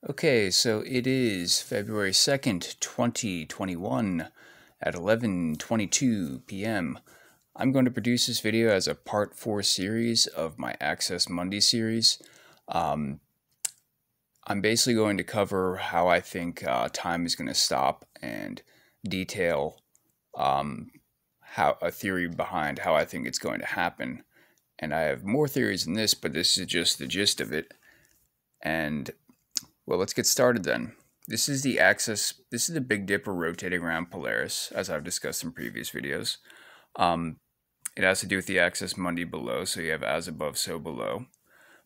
Okay, so it is February 2nd, 2021 at 11:22 p.m. I'm going to produce this video as a part 4 series of my Access Monday series. Um, I'm basically going to cover how I think time is going to stop and detail um, how a theory behind how I think it's going to happen. And I have more theories than this, but this is just the gist of it. And well, let's get started then. This is the Big Dipper rotating around Polaris, as I've discussed in previous videos. Um, it has to do with the axis Mundi below, so you have as above, so below.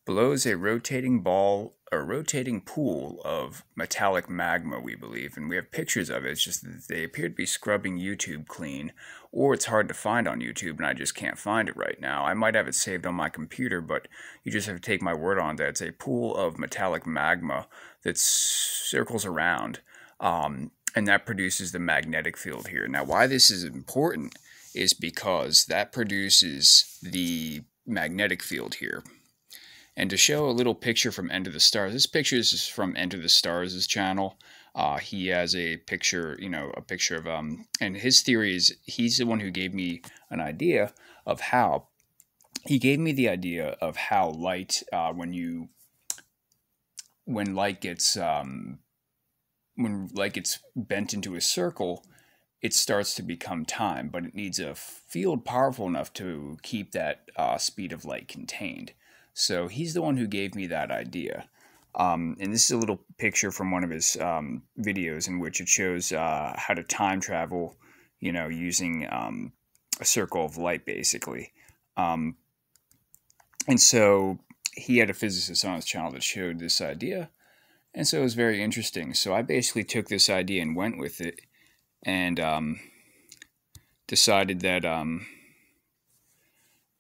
Below is a rotating ball, a rotating pool of metallic magma, we believe, and we have pictures of it. It's just that they appear to be scrubbing YouTube clean, or it's hard to find on YouTube, and I just can't find it right now. I might have it saved on my computer, but you just have to take my word on that. It's a pool of metallic magma that circles around, and that produces the magnetic field here. Now, why this is important is because that produces the magnetic field here. And to show a little picture from End of the Stars, this picture is from End of the Stars' channel. He has a picture, a picture of, and his theory is he's the one who gave me an idea of how, he gave me the idea of how light, when light gets, when light gets bent into a circle, it starts to become time, but it needs a field powerful enough to keep that speed of light contained. So he's the one who gave me that idea. And this is a little picture from one of his videos in which it shows how to time travel, using a circle of light, basically. Um, and so he had a physicist on his channel that showed this idea. And so it was very interesting. So I basically took this idea and went with it and decided that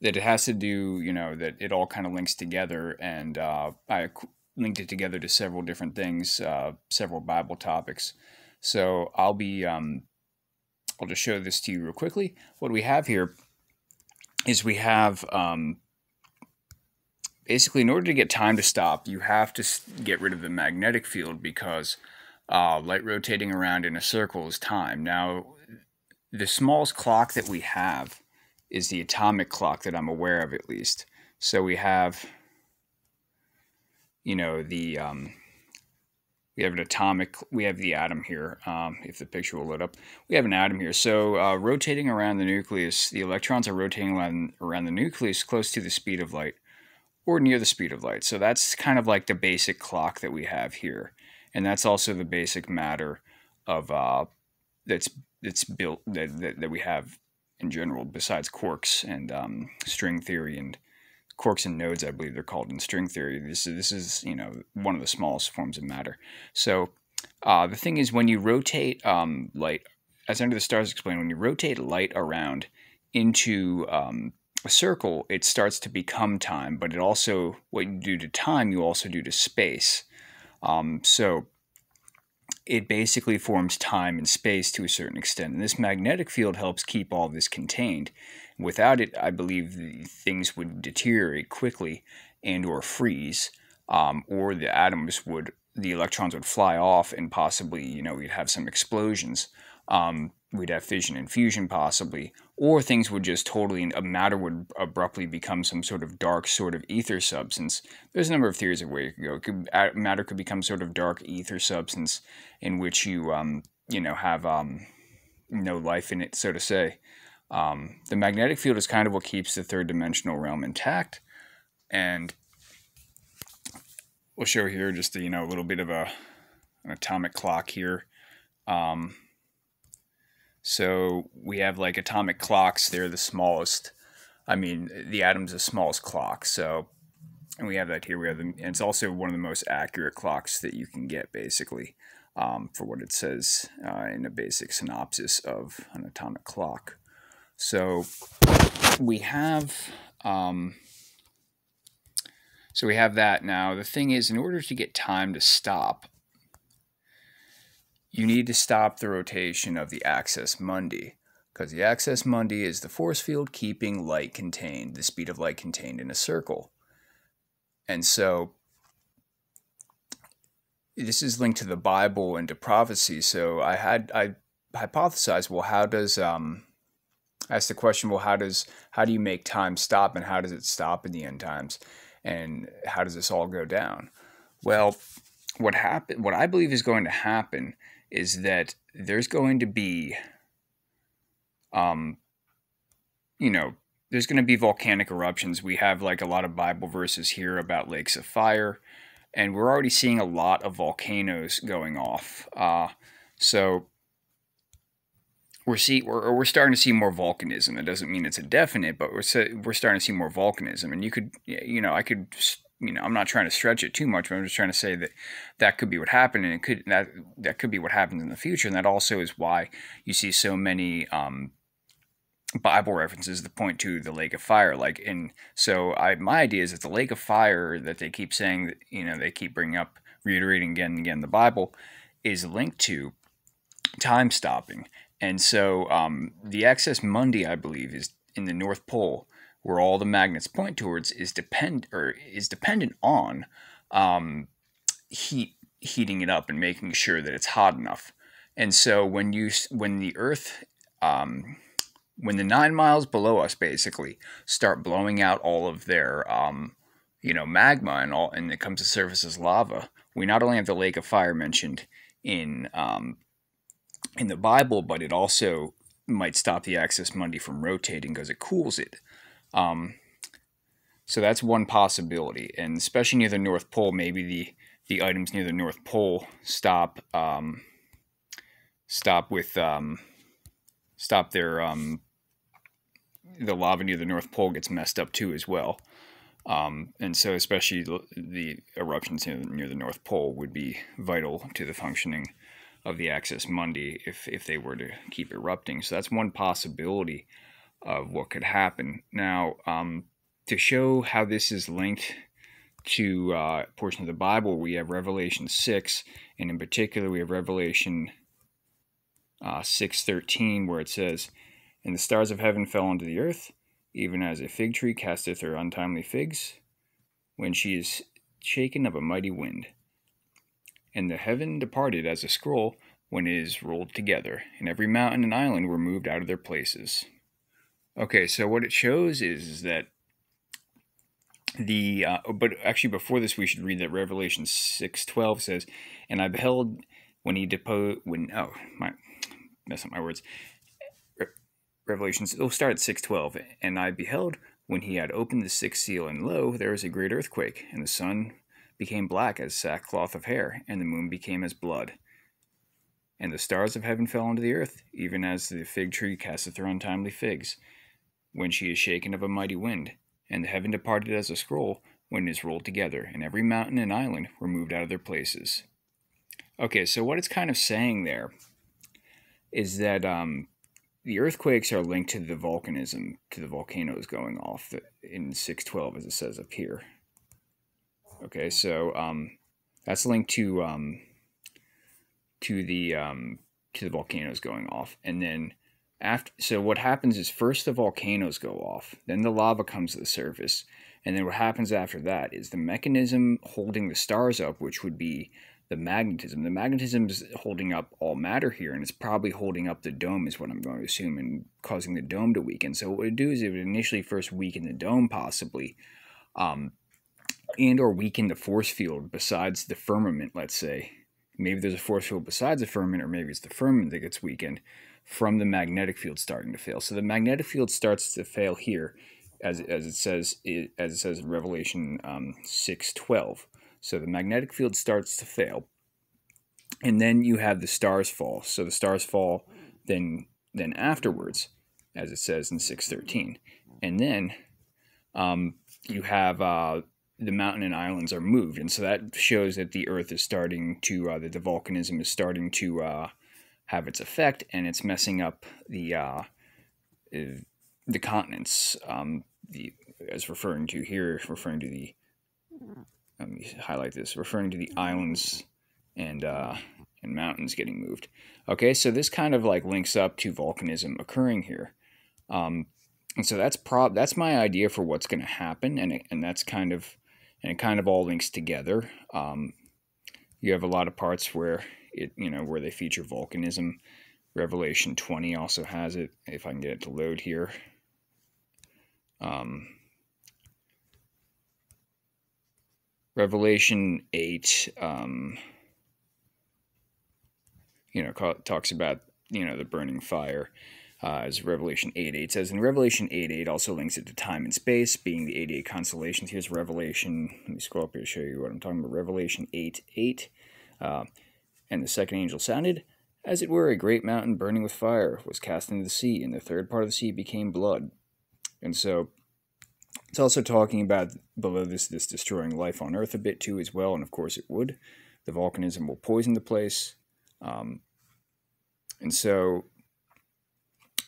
it has to do, that it all kind of links together. And I linked it together to several different things, several Bible topics. So I'll just show this to you real quickly. What we have here is we have basically, in order to get time to stop, you have to get rid of the magnetic field because light rotating around in a circle is time. Now, the smallest clock that we have is the atomic clock that I'm aware of, at least. So we have, the we have an atomic, we have the atom here. If the picture will load up, we have an atom here. So rotating around the nucleus, the electrons are rotating around the nucleus close to the speed of light or near the speed of light. So that's kind of like the basic clock that we have here, and that's also the basic matter of that's built that we have in general, besides quarks and string theory and quarks and nodes, I believe they're called in string theory. This is one of the smallest forms of matter. So the thing is, when you rotate light, as Under the Stars explained, when you rotate light around into a circle, it starts to become time. But it also, what you do to time, you also do to space. So it basically forms time and space to a certain extent. And this magnetic field helps keep all this contained. Without it, I believe things would deteriorate quickly and or freeze, or the electrons would fly off and possibly, we'd have some explosions. We'd have fission and fusion possibly, or things would just totally, matter would abruptly become some sort of dark sort of ether substance. There's a number of theories of where it could go. Matter could become sort of dark ether substance in which you, have no life in it, so to say. The magnetic field is kind of what keeps the third dimensional realm intact, and we'll show here just a little bit of an atomic clock here. So we have like atomic clocks. They're the smallest. I mean, the atom's the smallest clock. So, and we have that here. And it's also one of the most accurate clocks that you can get, basically, for what it says in a basic synopsis of an atomic clock. So we have, that. Now the thing is, in order to get time to stop, you need to stop the rotation of the axis mundi, because the axis mundi is the force field keeping light contained, the speed of light contained in a circle. And so this is linked to the Bible and to prophecy. So I hypothesized, well, how does I asked the question, well, how do you make time stop, and how does it stop in the end times, and how does this all go down? Well, what I believe is going to happen is that there's going to be um, you know, there's going to be volcanic eruptions. We have like a lot of Bible verses here about lakes of fire, and we're already seeing a lot of volcanoes going off. So we're starting to see more volcanism. It doesn't mean it's a definite, but we're starting to see more volcanism. And I'm not trying to stretch it too much, but I'm just trying to say that that could be what happened, and that could be what happens in the future. And that also is why you see so many Bible references that point to the lake of fire. My idea is that the lake of fire that they keep saying, that they keep bringing up, reiterating again and again, the Bible is linked to time stopping. And so the excess Mundi, I believe, is in the North Pole, where all the magnets point towards, is dependent on heating it up and making sure that it's hot enough. And so when the Earth when the 9 miles below us basically start blowing out all of their magma and it comes to surface as lava, we not only have the lake of fire mentioned in the Bible, but it also might stop the excess Mundi from rotating because it cools it. So that's one possibility, and especially near the North Pole, maybe the items near the North Pole stop their the lava near the North Pole gets messed up too as well. And so especially the eruptions near the North Pole would be vital to the functioning of the excess Mundi if they were to keep erupting. So that's one possibility of what could happen. Now, to show how this is linked to a portion of the Bible, we have Revelation 6, and in particular we have Revelation 6:13, where it says, "And the stars of heaven fell unto the earth, even as a fig tree casteth her untimely figs, when she is shaken of a mighty wind. And the heaven departed as a scroll when it is rolled together, and every mountain and island were moved out of their places." Okay, so what it shows is that but actually before this we should read that Revelation 6:12 says, "And I beheld when he mess up my words. Revelations, it'll start at 6:12. "And I beheld when he had opened the sixth seal, and lo, there was a great earthquake, and the sun became black as sackcloth of hair, and the moon became as blood. And the stars of heaven fell unto the earth, even as the fig tree casteth her untimely figs, when she is shaken of a mighty wind. And the heaven departed as a scroll, when it is rolled together, and every mountain and island were moved out of their places." Okay, so what it's kind of saying there is that the earthquakes are linked to the volcanism, to the volcanoes going off in 6:12, as it says up here. Okay, so that's linked to the volcanoes going off, and then so what happens is first the volcanoes go off, then the lava comes to the surface, and then what happens after that is the mechanism holding the stars up, which would be the magnetism. The magnetism is holding up all matter here, and it's probably holding up the dome, is what I'm going to assume, and causing the dome to weaken. So what it would do is it would initially first weaken the dome, possibly, and or weaken the force field besides the firmament, let's say. Maybe there's a force field besides the firmament, or maybe it's the firmament that gets weakened from the magnetic field starting to fail. So the magnetic field starts to fail here, as it says in Revelation 6:12. So the magnetic field starts to fail, and then you have the stars fall. So the stars fall then afterwards, as it says in 6:13, and then you have the mountain and islands are moved, and so that shows that the Earth is starting to that the volcanism is starting to have its effect, and it's messing up the continents. As referring to here, referring to the let me highlight this, referring to the islands and mountains getting moved. Okay, so this kind of like links up to volcanism occurring here, and so that's my idea for what's going to happen, and it kind of all links together. You have a lot of parts where where they feature volcanism. Revelation 20 also has it, if I can get it to load here. Revelation 8, talks about, the burning fire. As Revelation 8:8 says. And Revelation 8:8 also links it to time and space, being the 88 constellations. Here's Revelation, let me scroll up here to show you what I'm talking about. Revelation 8:8. And the second angel sounded, as it were a great mountain burning with fire, was cast into the sea, and the third part of the sea became blood. And so it's also talking about below this destroying life on Earth a bit too as well, and of course it would. The volcanism will poison the place. And so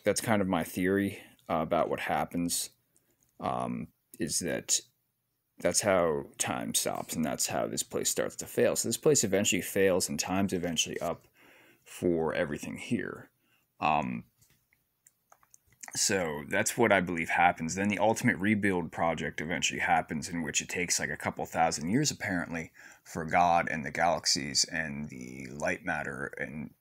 that's kind of my theory about what happens, is that's how time stops, and that's how this place starts to fail. So this place eventually fails, and time's eventually up for everything here. So that's what I believe happens. Then the ultimate rebuild project eventually happens, in which it takes like a couple thousand years apparently for God and the galaxies and the light matter and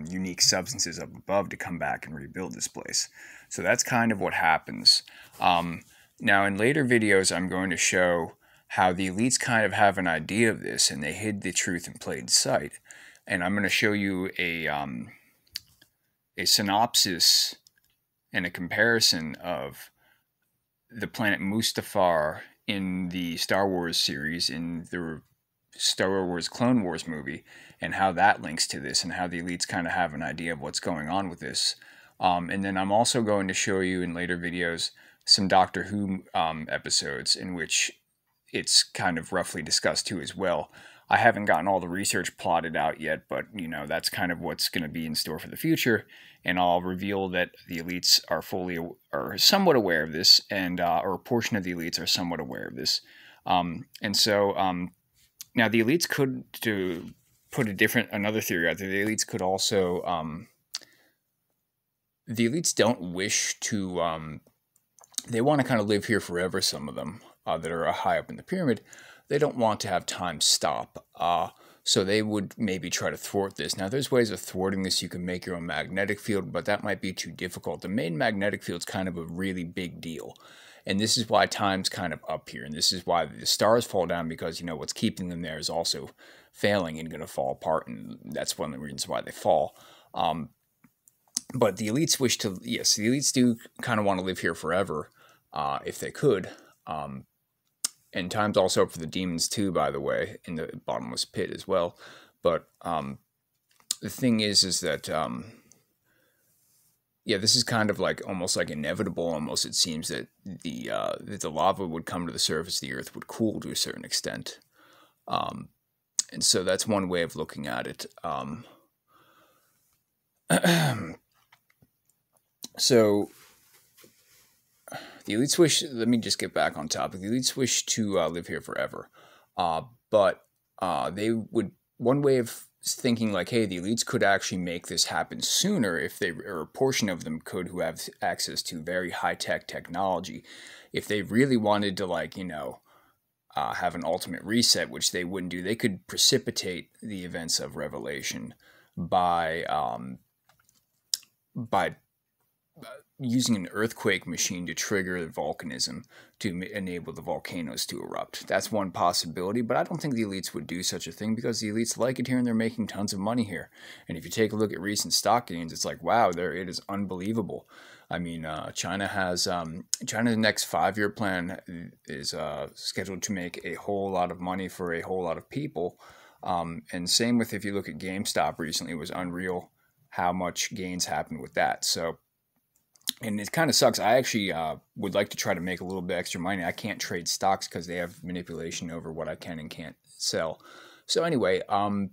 unique substances up above to come back and rebuild this place. So that's kind of what happens. Now in later videos I'm going to show how the elites kind of have an idea of this, and they hid the truth in plain sight. And I'm going to show you a synopsis and a comparison of the planet Mustafar in the Star Wars series, in the Star Wars Clone Wars movie, and how that links to this, and how the elites kind of have an idea of what's going on with this. And then I'm also going to show you in later videos some Doctor Who episodes in which it's kind of roughly discussed too as well. I haven't gotten all the research plotted out yet, but that's kind of what's going to be in store for the future. And I'll reveal that the elites are somewhat aware of this, and or a portion of the elites are somewhat aware of this. And so now the elites could, to put another theory out there, the elites could also the elites don't wish to they want to kind of live here forever. Some of them that are high up in the pyramid, they don't want to have time stop. So they would maybe try to thwart this. Now, there's ways of thwarting this. You can make your own magnetic field, but that might be too difficult. The main magnetic field is kind of a really big deal. And this is why time's kind of up here. And this is why the stars fall down, because, what's keeping them there is also failing and going to fall apart. And that's one of the reasons why they fall. But the elites wish to, yes, the elites do kind of want to live here forever if they could. And time's also up for the demons too, by the way, in the bottomless pit as well. But the thing is that, this is kind of like almost like inevitable. Almost, it seems that the lava would come to the surface, the earth would cool to a certain extent. And so that's one way of looking at it. So the elites wish, let me just get back on topic. The elites wish to live here forever. But they would, one way of thinking like, hey, the elites could actually make this happen sooner if they, or a portion of them could, who have access to very high-tech technology. If they really wanted to, like, have an ultimate reset, which they wouldn't do, they could precipitate the events of Revelation by using an earthquake machine to trigger volcanism to enable the volcanoes to erupt. That's one possibility, but I don't think the elites would do such a thing, because the elites like it here and they're making tons of money here. And if you take a look at recent stock gains, it's like, wow, it is unbelievable. I mean, China's next 5-year plan is scheduled to make a whole lot of money for a whole lot of people. And same with, if you look at GameStop recently, it was unreal how much gains happened with that. So, and it kind of sucks. I actually would like to try to make a little bit extra money. I can't trade stocks because they have manipulation over what I can and can't sell. So anyway, and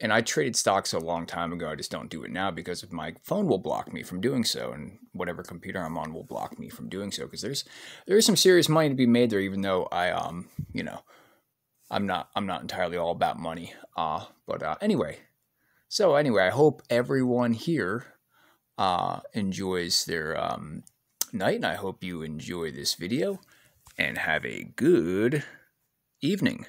I traded stocks a long time ago. I just don't do it now because my phone will block me from doing so, and whatever computer I'm on will block me from doing so, because there is some serious money to be made there, even though I'm not entirely all about money. Anyway, I hope everyone here enjoys their night, and I hope you enjoy this video and have a good evening.